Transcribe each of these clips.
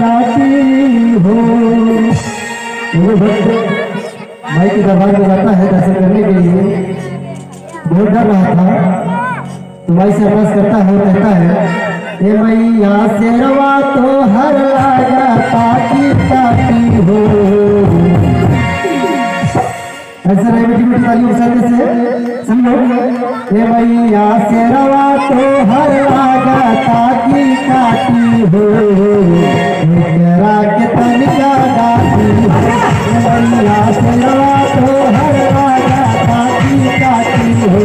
गाती हो। माई के दरबार में जाता है दर्शन करने के लिए, बहुत डर रहा था तो माई से अरदास करता है, कहता है ये मैया शेरवा तो हर लागा ताकी ताकी हो। ऐसा नहीं बेटी बेटी ताली बजाने से समझो। ये मैया शेरवा तो हर लागा ताकी ताकी हो, तेरा के तनिका गाती हो। मैया शेरवा तो हर लागा ताकी ताकी हो,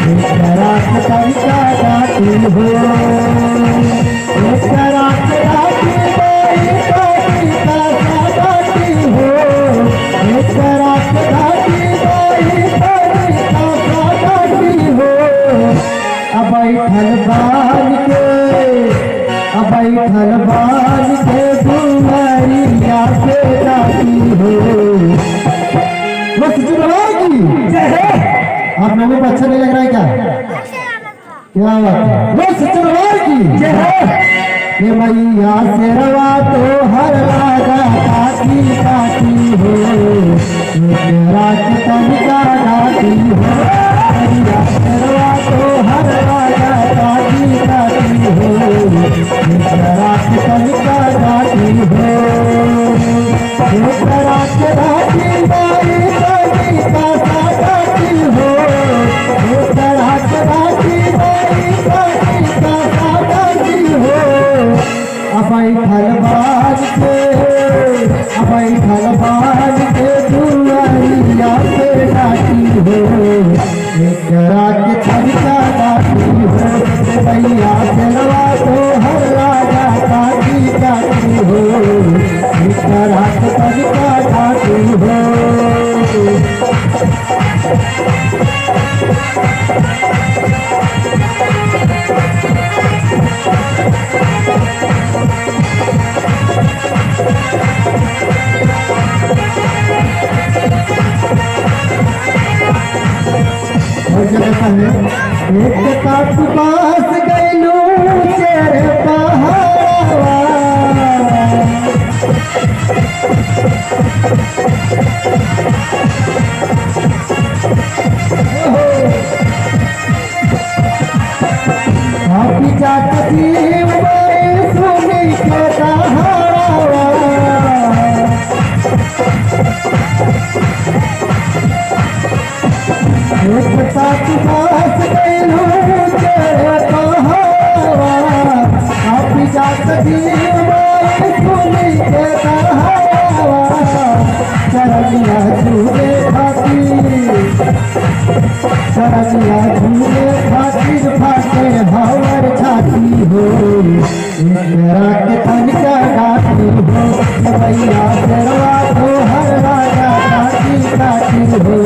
तेरा के तनिका गाती हो। तेरा के गाती कोई ताकी गाती हो, तेरा के गाती कोई ताकी गाती हो। अब बैठल बाल के, अब बैठल बाल के दुआरिया से गाती हो। बस जुड़वाएगी आप लोगों को अच्छा नहीं लग रहा है क्या? क्या बात है? बस जुड़वाएगी ये मैया शेरवा तो हर लागा ताकी ताकी हो, तेरा के तनिका गाती हो। मैया शेरवा तो हर लागा ताकी ताकी हो, तेरा के तनिका गाती हो। तेरा के गाती बाई तनिका गाती हो, तेरा के गाती बाई तनिका गाती हो। अब बैठल बाज के, अब बैठल बाज के दुआरिया से गाती हो, तेरा के तनिका गाती हो। मैया शेरवा तो हर लागा ताकी गाती हो, तेरा के तनिका गाती हो। एक काट पास गैलू चेहरे पहावा, हाथी जात जीव सुनी के कहावा। एक साथ पास गैलू चेहरे पहावा, हाथी जात जीव सुनी के कहावा। चरनिया झूले खातिर, चरनिया झूले खातिर फाटे भंवर छाती हो, तेरा के तनिका गाती हो। मैया शेरवा तो हर लागा ताकी गाती हो,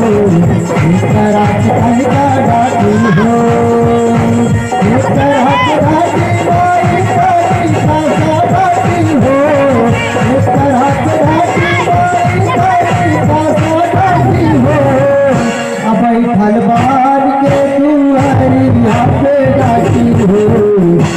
तेरा के तनिका गाती हो।